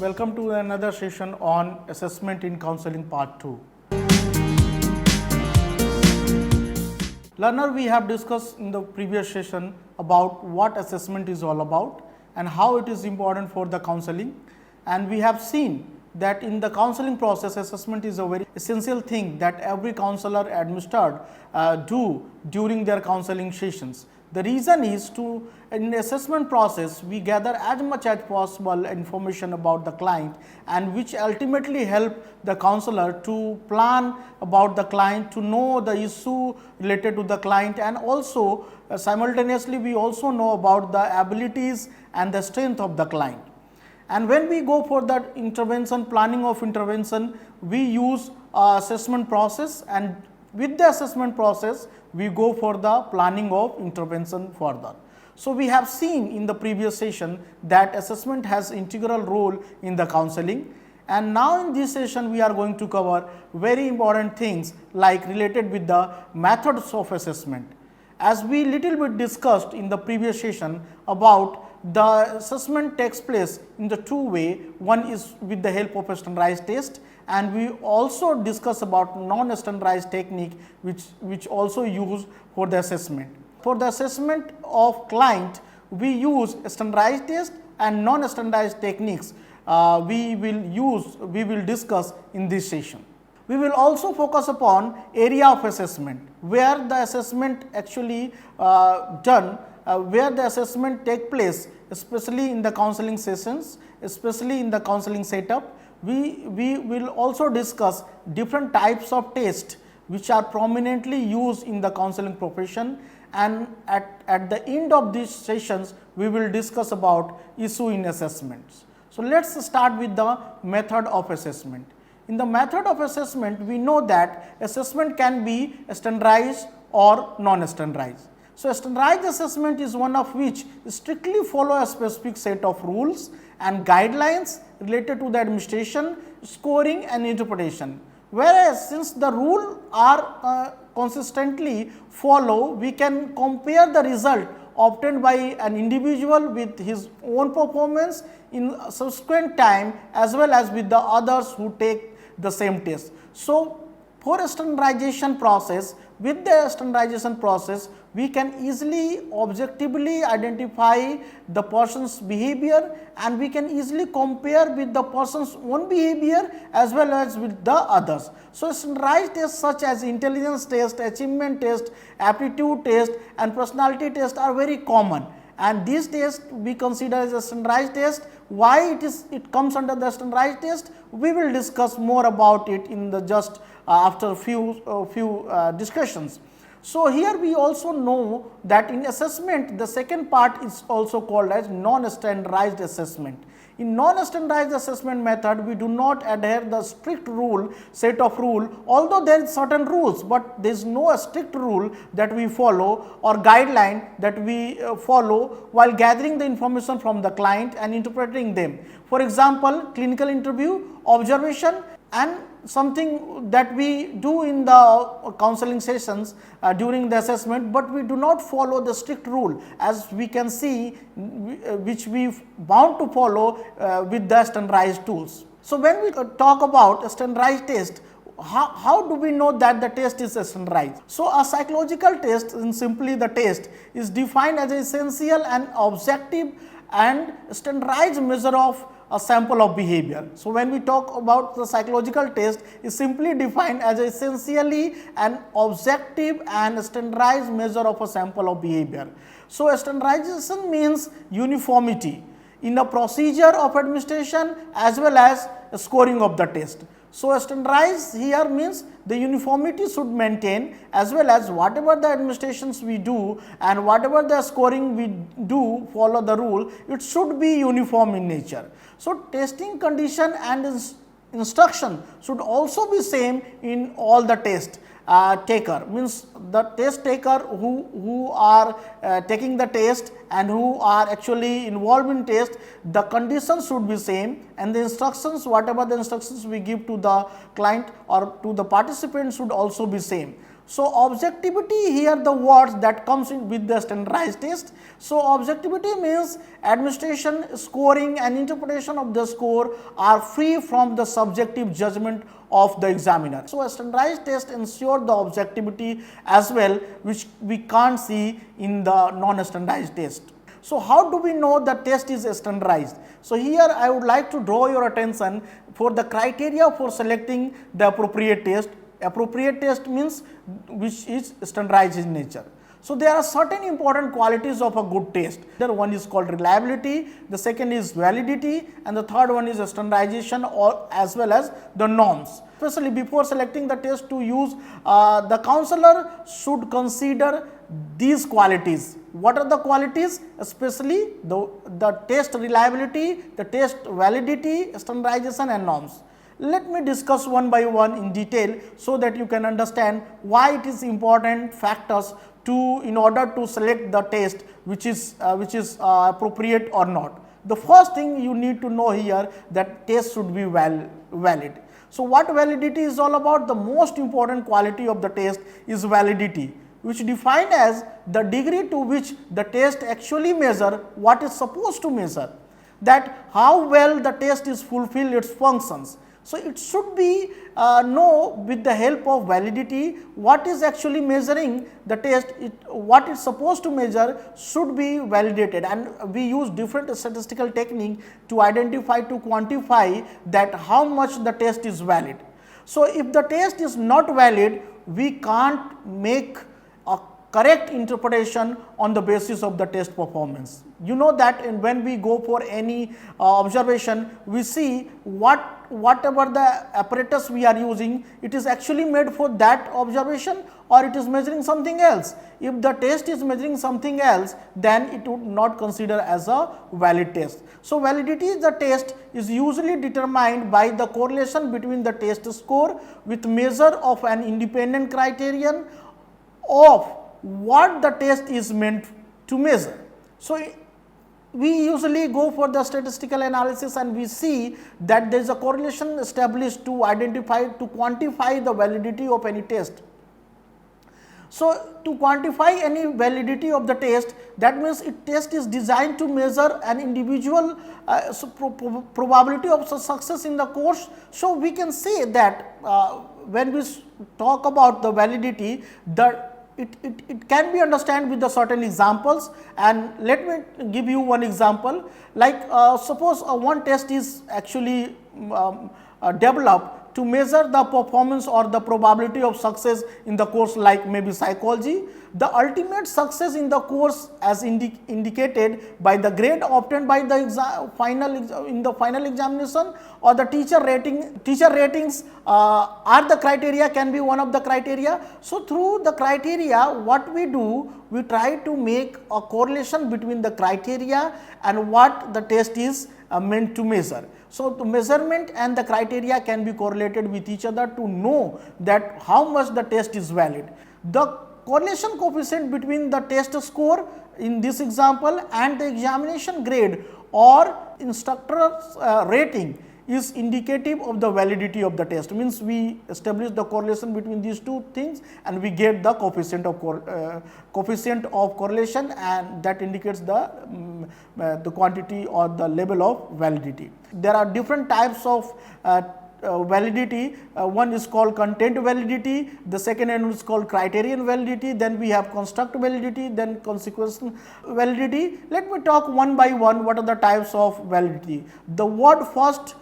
Welcome to another session on assessment in counseling part 2. Learner, we have discussed in the previous session about what assessment is all about and how it is important for the counseling, and we have seen that in the counseling process assessment is a very essential thing that every counselor administered do during their counseling sessions. The reason is to, in the assessment process, we gather as much as possible information about the client, and which ultimately help the counselor to plan about the client, to know the issue related to the client, and also simultaneously we also know about the abilities and the strength of the client. And when we go for the intervention, planning of intervention, we use assessment process, and with the assessment process we go for the planning of intervention further. So, we have seen in the previous session that assessment has integral role in the counseling, and now in this session we are going to cover very important things like related with the methods of assessment. As we little bit discussed in the previous session about the assessment takes place in the two way. One is with the help of a standardized test, and we also discuss about non-standardized technique which also use for the assessment. For the assessment of client, we use standardized test and non-standardized techniques we will discuss in this session. We will also focus upon area of assessment, where the assessment actually done, where the assessment take place, especially in the counseling sessions, especially in the counseling setup. We will also discuss different types of tests which are prominently used in the counseling profession, and at the end of these sessions we will discuss about issue in assessments. So, let us start with the method of assessment. In the method of assessment, we know that assessment can be standardized or non-standardized. So, standardized assessment is one of which strictly follow a specific set of rules and guidelines related to the administration, scoring and interpretation. Whereas, since the rules are consistently follow, we can compare the result obtained by an individual with his own performance in subsequent time as well as with the others who take the same test. So, for a standardization process, with the standardization process, we can easily objectively identify the person's behavior, and we can easily compare with the person's own behavior as well as with the others. So, standardized tests such as intelligence test, achievement test, aptitude test and personality test are very common, and these tests we consider as a standardized test. Why it comes under the standardized test, we will discuss more about it in the just after few discussions. So, here we also know that in assessment the second part is also called as non-standardized assessment. In non-standardized assessment method, we do not adhere the strict set of rule, although there is certain rules, but there is no strict rule that we follow or guideline that we follow while gathering the information from the client and interpreting them. For example, clinical interview, observation and something that we do in the counseling sessions during the assessment, but we do not follow the strict rule, as we can see which we bound to follow with the standardized tools. So, when we talk about a standardized test, how do we know that the test is standardized? So, a psychological test, and simply the test, is defined as an essential and objective and standardized measure of a sample of behavior. So, when we talk about the psychological test, is simply defined as essentially an objective and standardized measure of a sample of behavior. So, a standardization means uniformity in the procedure of administration as well as scoring of the test. So, standardized here means the uniformity should maintain, as well as whatever the administrations we do and whatever the scoring we do follow the rule, it should be uniform in nature. So, testing condition and instruction should also be same in all the test taker, means the test taker who are taking the test and who are actually involved in test, the conditions should be same, and the instructions, whatever the instructions we give to the client or to the participant, should also be same. So, objectivity here the words that comes in with the standardized test. So, objectivity means administration, scoring and interpretation of the score are free from the subjective judgment of the examiner. So, a standardized test ensure the objectivity as well, which we can't see in the non-standardized test. So, how do we know the test is standardized? So, here I would like to draw your attention for the criteria for selecting the appropriate test. Appropriate test means which is standardized in nature. So, there are certain important qualities of a good test. The one is called reliability, the second is validity and the third one is standardization or as well as the norms. Especially before selecting the test to use, the counselor should consider these qualities. What are the qualities? Especially the test reliability, the test validity, standardization and norms. Let me discuss one by one in detail so that you can understand why it is important factors in order to select the test which is appropriate or not. The first thing you need to know here that test should be valid. So, what validity is all about? The most important quality of the test is validity, which defined as the degree to which the test actually measure what is supposed to measure, that how well the test is fulfill its functions. So, it should be know with the help of validity what is actually measuring the test, what it is supposed to measure should be validated, and we use different statistical technique to identify, to quantify that how much the test is valid. So, if the test is not valid, we can't make a correct interpretation on the basis of the test performance. You know that when we go for any observation, we see whatever the apparatus we are using, it is actually made for that observation or it is measuring something else. If the test is measuring something else, then it would not consider as a valid test. So, validity is the test is usually determined by the correlation between the test score with measure of an independent criterion of what the test is meant to measure. So, we usually go for the statistical analysis and we see that there is a correlation established to identify, to quantify the validity of any test. So, to quantify any validity of the test, that means test is designed to measure an individual probability of success in the course. So, we can say that when we talk about the validity, it can be understood with the certain examples, and let me give you one example. Like suppose one test is actually developed to measure the performance or the probability of success in the course, like maybe psychology. The ultimate success in the course as indicated by the grade obtained by the final examination or the teacher ratings are the criteria, can be one of the criteria. So, through the criteria what we do, we try to make a correlation between the criteria and what the test is meant to measure. So, the measurement and the criteria can be correlated with each other to know that how much the test is valid. The correlation coefficient between the test score in this example and the examination grade or instructor's rating is indicative of the validity of the test. Means we establish the correlation between these two things and we get the coefficient of correlation, and that indicates the quantity or the level of validity. There are different types of validity. One is called content validity, the second one is called criterion validity, then we have construct validity, then consequence validity. Let me talk one by one what are the types of validity. The word first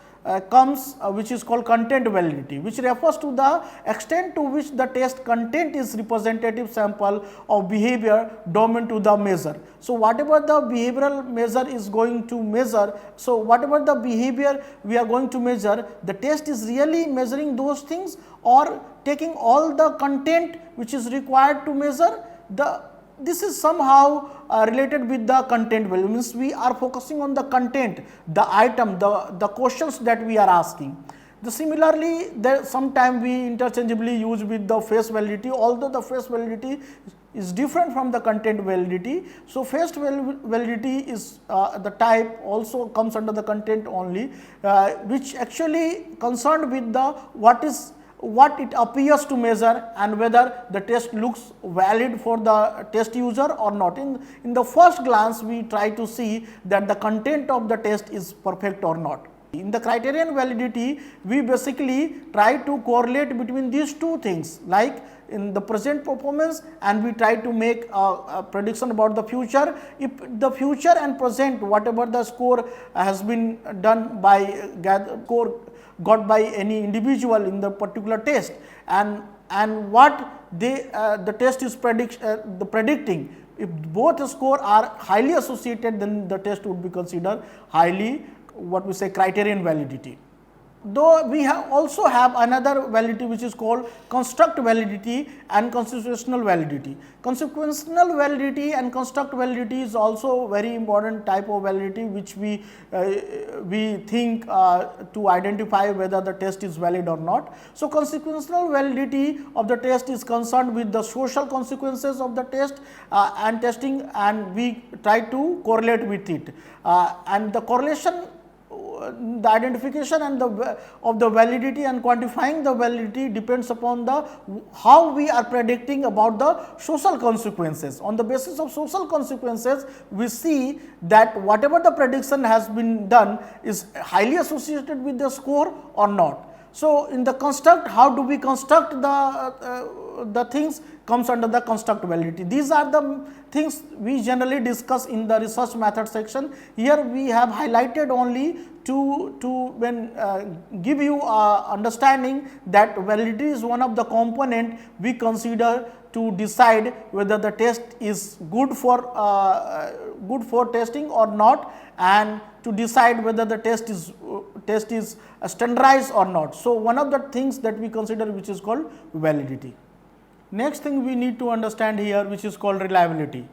comes which is called content validity, which refers to the extent to which the test content is representative sample of behavior domain to the measure. So, whatever the behavioral measure is going to measure, so whatever the behavior we are going to measure, the test is really measuring those things or taking all the content which is required to measure. This is somehow related with the content value, means we are focusing on the content, the item, the questions that we are asking. Similarly, sometimes we interchangeably use with the face validity, although the face validity is different from the content validity. So, face validity is the type also comes under the content only, which actually concerned with the what is what it appears to measure and whether the test looks valid for the test user or not. In the first glance, we try to see that the content of the test is perfect or not. In the criterion validity, we basically try to correlate between these two things, like in the present performance, and we try to make a prediction about the future. If the future and present, whatever the score has been done by score got by any individual in the particular test, and what the test is predicting, if both score are highly associated, then the test would be considered highly, what we say, criterion validity. Though we also have another validity which is called construct validity and consequential validity. Consequential validity and construct validity is also very important type of validity which we think to identify whether the test is valid or not. So, consequential validity of the test is concerned with the social consequences of the test and testing, and we try to correlate with it, and the correlation, the identification and of the validity and quantifying the validity depends upon the how we are predicting about the social consequences. On the basis of social consequences, we see that whatever the prediction has been done is highly associated with the score or not. So, in the construct, how do we construct the things comes under the construct validity. These are the things we generally discuss in the research method section. Here we have highlighted only to give you understanding that validity is one of the component we consider to decide whether the test is good for testing or not, and to decide whether the test is standardized or not. So, one of the things that we consider which is called validity. Next thing we need to understand here, which is called reliability.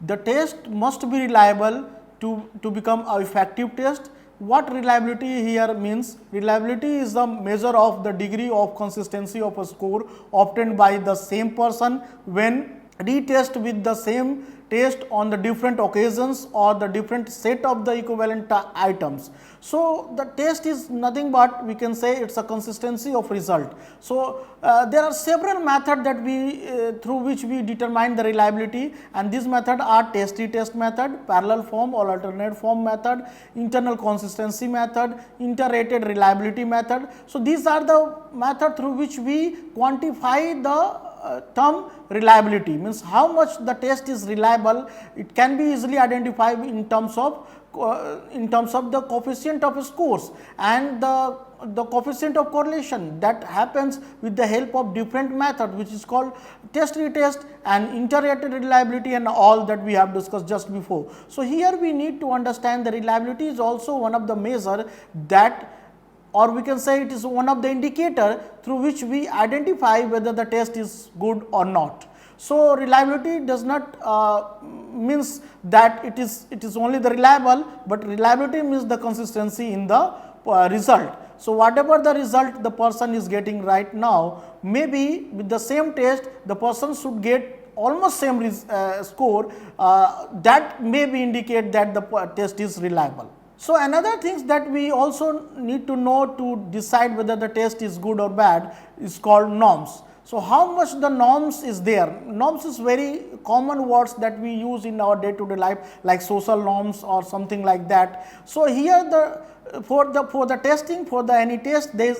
The test must be reliable to become an effective test. What reliability here means? Reliability is the measure of the degree of consistency of a score obtained by the same person when retest with the same test on the different occasions or the different set of the equivalent items. So, the test is nothing but we can say it is a consistency of result. So, there are several methods that we through which we determine the reliability, and these methods are test-retest method, parallel form or alternate form method, internal consistency method, inter-rated reliability method. So, these are the methods through which we quantify the term reliability, means how much the test is reliable. It can be easily identified in terms of the coefficient of scores and the coefficient of correlation that happens with the help of different methods, which is called test retest and inter-rated reliability and all that we have discussed just before. So, here we need to understand the reliability is also one of the measure that, or we can say it is one of the indicator through which we identify whether the test is good or not. So, reliability does not means that it is only the reliable, but reliability means the consistency in the result. So, whatever the result the person is getting right now, maybe with the same test the person should get almost same score, that may be indicate that the test is reliable. So, another things that we also need to know to decide whether the test is good or bad is called norms. So, how much the norms is there? Norms is very common words that we use in our day to day life, like social norms or something like that. So, here for the testing, for the any test, there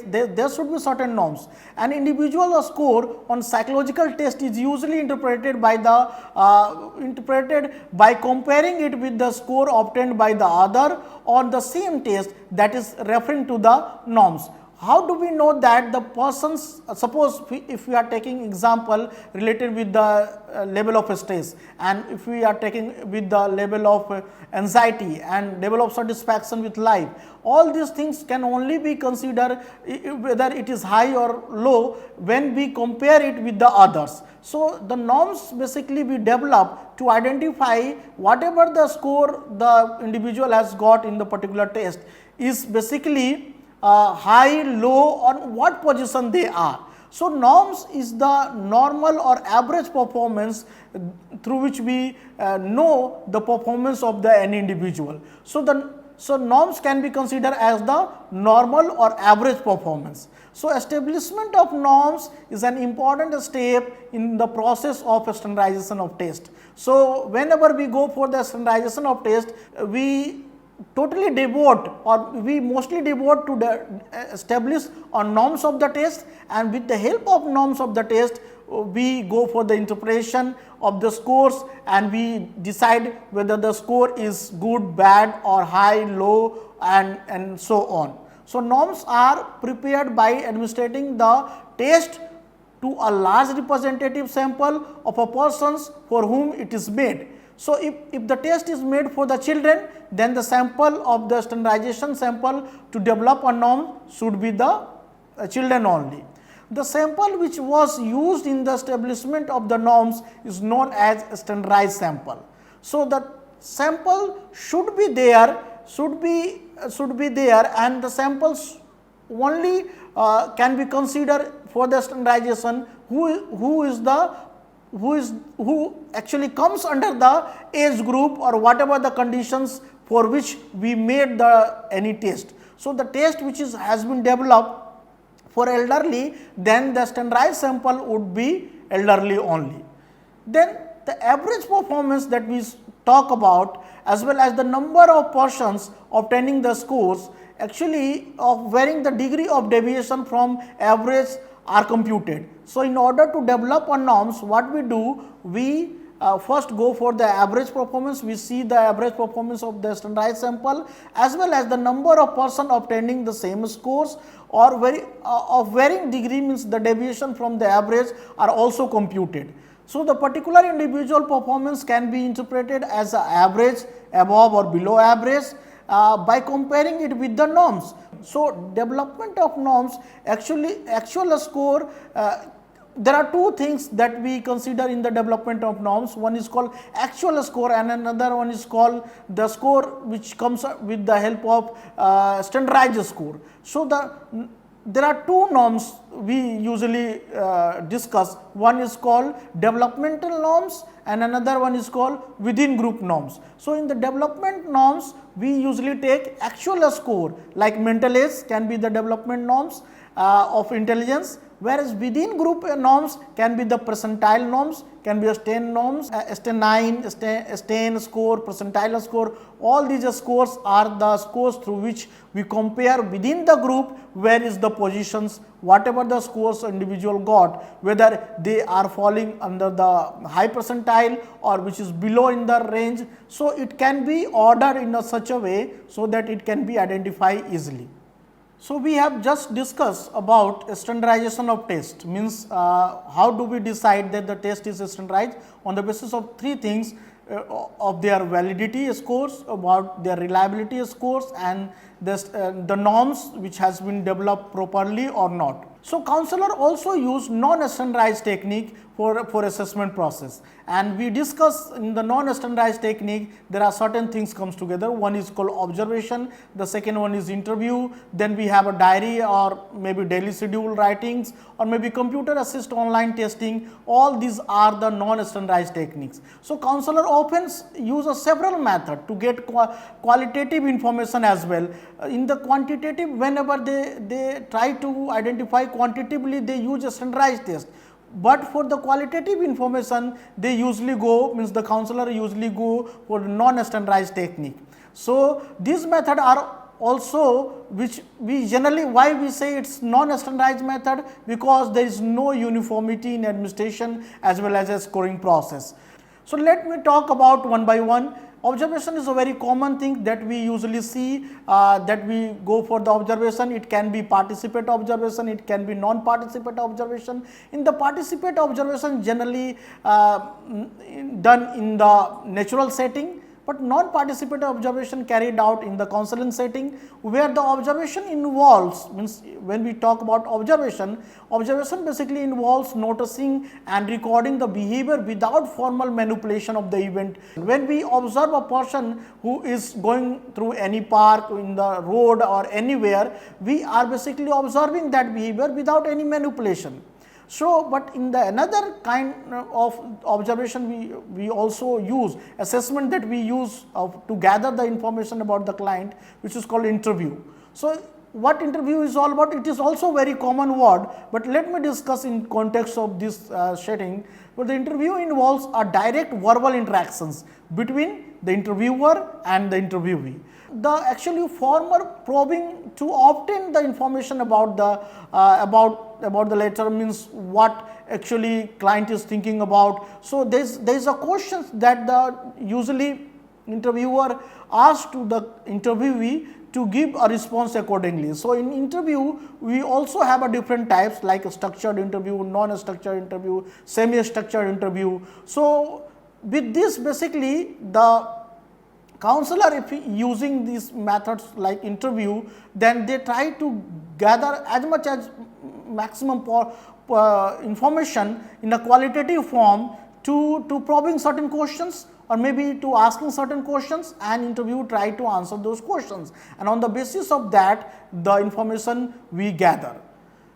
should be certain norms. An individual score on psychological test is usually interpreted by comparing it with the score obtained by the other on the same test, that is referring to the norms. How do we know that the persons, suppose if we are taking example related with the level of stress, and if we are taking with the level of anxiety and level of satisfaction with life, all these things can only be considered whether it is high or low when we compare it with the others. So, the norms basically we develop to identify whatever the score the individual has got in the particular test is basically high, low, on what position they are. So, norms is the normal or average performance through which we know the performance of the any individual. So, norms can be considered as the normal or average performance. So, establishment of norms is an important step in the process of standardization of test. So, whenever we go for the standardization of test, we totally devote or we mostly devote to the establish on norms of the test, and with the help of norms of the test we go for the interpretation of the scores and we decide whether the score is good, bad or high, low and so on. So, norms are prepared by administrating the test to a large representative sample of a persons for whom it is made. So, if the test is made for the children, then the sample of the standardization sample to develop a norm should be the children only. The sample which was used in the establishment of the norms is known as standardized sample. So, the sample should be there, and the samples only can be considered for the standardization who actually comes under the age group or whatever the conditions for which we made the any test. So, the test which has been developed for elderly, then the standardized sample would be elderly only. Then the average performance that we talk about, as well as the number of persons obtaining the scores, actually of varying the degree of deviation from average are computed. So, in order to develop a norms, what we do, we first go for the average performance. We see the average performance of the standardized sample as well as the number of person obtaining the same scores or of varying degree, means the deviation from the average are also computed. So, the particular individual performance can be interpreted as an average, above or below average by comparing it with the norms. So, development of norms, actual score, there are two things that we consider in the development of norms. One is called actual score and another one is called the score which comes with the help of standardized score. So, there are two norms we usually discuss. One is called developmental norms and another one is called within group norms. So, in the development norms, we usually take actual score like mental age can be the development norms of intelligence, whereas within group norms can be the percentile norms, can be a STAIN norms, STAIN, STAIN score, percentile score. All these scores are the scores through which we compare within the group where is the positions, whatever the scores individual got, whether they are falling under the high percentile or which is below in the range. So, it can be ordered in such a way so that it can be identified easily. So, we have just discussed about standardization of test, means how do we decide that the test is standardized on the basis of three things, of their validity scores, about their reliability scores and the norms which has been developed properly or not. So, counselor also use non-standardized technique for assessment process, and we discuss in the non-standardized technique there are certain things comes together. One is called observation, the second one is interview, then we have a diary or maybe daily schedule writings or maybe computer assist online testing. All these are the non-standardized techniques. So, counselor often use several methods to get qualitative information as well. In the quantitative, whenever they try to identify quantitatively, they use a standardized test. But for the qualitative information, they usually go, means the counselor usually go for non-standardized technique. So, these methods are also which we generally, why we say it is non-standardized method, because there is no uniformity in administration as well as a scoring process. So, let me talk about one by one. Observation is a very common thing that we usually see, that we go for the observation. It can be participate observation, it can be non-participate observation. In the participate observation, generally done in the natural setting, but non-participate observation carried out in the counseling setting, where the observation involves, means when we talk about observation basically involves noticing and recording the behavior without formal manipulation of the event. When we observe a person who is going through any park, in the road or anywhere, we are basically observing that behavior without any manipulation. So, but in the another kind of observation we also use assessment that we use to gather the information about the client, which is called interview. So, what interview is all about, it is also very common word, but let me discuss in context of this setting. But the interview involves a direct verbal interactions between the interviewer and the interviewee. The actually former probing to obtain the information about the letter, means what actually client is thinking about. So there is a question that the usually interviewer asks to the interviewee to give a response accordingly. So in interview we also have a different types like a structured interview, non-structured interview, semi-structured interview. So with this, basically the counselor, if using these methods like interview, then they try to gather as much as maximum information in a qualitative form to probing certain questions, or maybe to asking certain questions, and interview try to answer those questions, and on the basis of that the information we gather.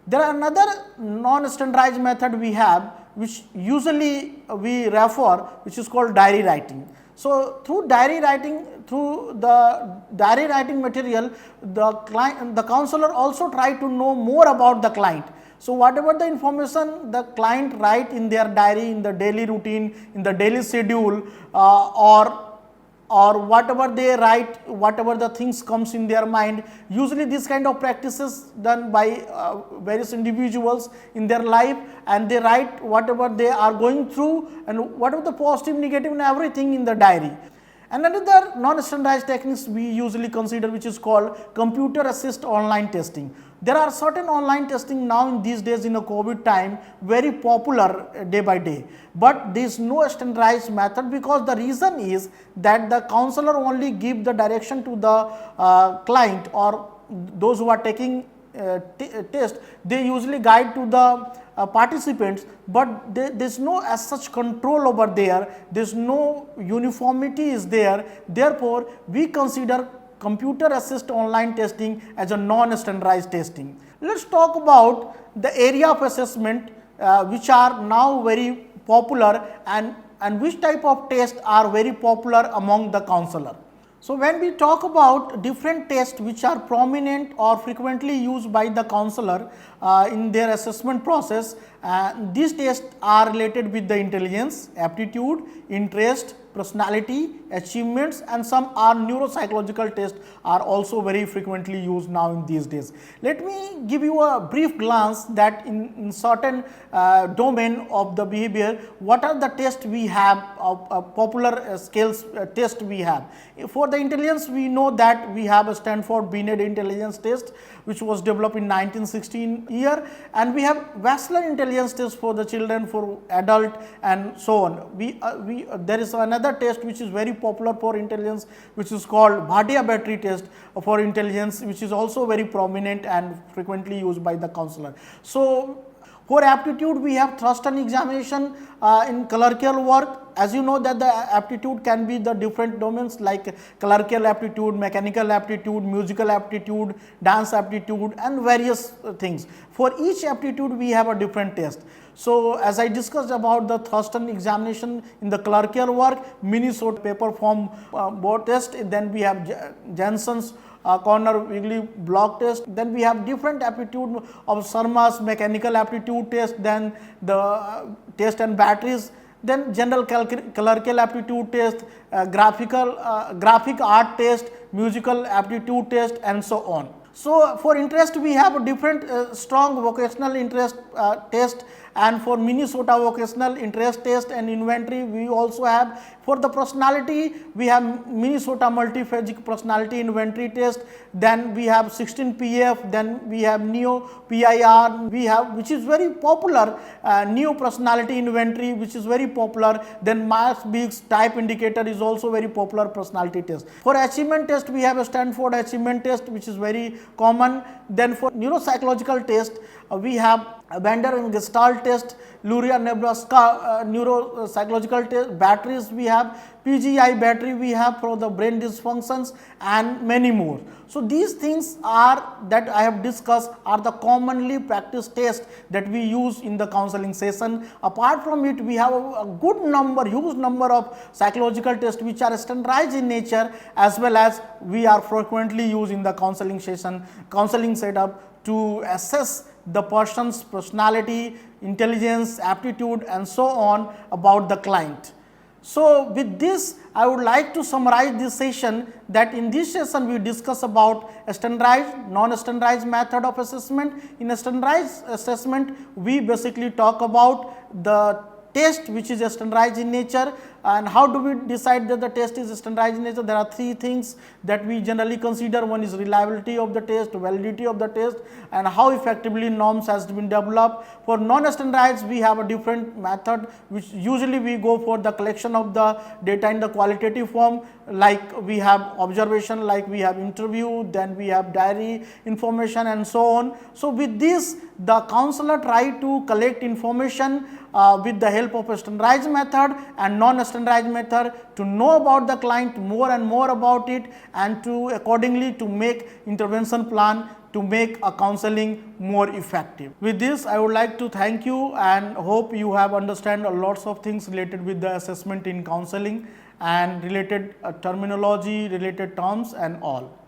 There are another non-standardized method we have, which usually we refer, which is called diary writing. So through diary writing, through the diary writing material, the counselor also try to know more about the client. So whatever the information the client write in their diary, in the daily routine, in the daily schedule, or whatever they write, whatever the things comes in their mind, usually this kind of practices done by various individuals in their life, and they write whatever they are going through and whatever the positive, negative and everything in the diary. And another non-standardized techniques we usually consider, which is called computer assist online testing. There are certain online testing now in these days in a COVID time, very popular day by day, but there is no standardized method, because the reason is that the counselor only give the direction to the client or those who are taking test. They usually guide to the participants, but there is no as such control over there, there is no uniformity is there. Therefore, we consider computer assist online testing as a non-standardized testing. Let us talk about the area of assessment which are now very popular, and which type of tests are very popular among the counselor. So when we talk about different tests which are prominent or frequently used by the counselor in their assessment process, these tests are related with the intelligence, aptitude, interest, personality, achievements, and some are neuropsychological tests are also very frequently used now in these days. Let me give you a brief glance that in certain domain of the behavior, what are the tests we have, popular scales test we have. For the intelligence, we know that we have a Stanford Binet intelligence test, which was developed in 1916 year, and we have Wechsler intelligence test for the children, for adult, and so on. There is another test which is very popular for intelligence, which is called Bhatia battery test for intelligence, which is also very prominent and frequently used by the counselor. So for aptitude, we have Thurston examination in clerical work. As you know that the aptitude can be the different domains like clerical aptitude, mechanical aptitude, musical aptitude, dance aptitude, and various things. For each aptitude, we have a different test. So as I discussed about the Thurston examination in the clerical work, Minnesota paper form board test, then we have Jensen's corner wiggly block test, then we have different aptitude of Sharma's mechanical aptitude test, then the test and batteries, then general clerical aptitude test, graphic art test, musical aptitude test, and so on. So for interest, we have a different strong vocational interest test, and for Minnesota vocational interest test and inventory we also have. For the personality, we have Minnesota multiphasic personality inventory test, then we have 16 PF, then we have Neo PIR, we have, which is very popular, Neo personality inventory, which is very popular. Then Myers-Briggs type indicator is also very popular personality test. For achievement test, we have a Stanford achievement test, which is very common. Then for neuropsychological test, we have Bender and Gestalt test, Luria, Nebraska neuropsychological test, batteries we have, PGI battery we have for the brain dysfunctions, and many more. So, these things are that I have discussed are the commonly practiced tests that we use in the counseling session. Apart from it, we have a good number, huge number of psychological tests which are standardized in nature, as well as we are frequently used in the counseling session, counseling setup to assess the person's personality, intelligence, aptitude, and so on about the client. So, with this I would like to summarize this session, that in this session we discuss about a standardized, non-standardized method of assessment. In a standardized assessment, we basically talk about the test which is standardized in nature, and how do we decide that the test is standardized in nature. There are three things that we generally consider. One is reliability of the test, validity of the test, and how effectively norms has been developed. For non-standardized, we have a different method, which usually we go for the collection of the data in the qualitative form, like we have observation, like we have interview, then we have diary information, and so on. So, with this the counselor try to collect information with the help of a standardized method and non-standardized method to know about the client more and more about it, and to accordingly to make intervention plan to make a counseling more effective. With this, I would like to thank you and hope you have understand lots of things related with the assessment in counseling and related terminology, related terms and all.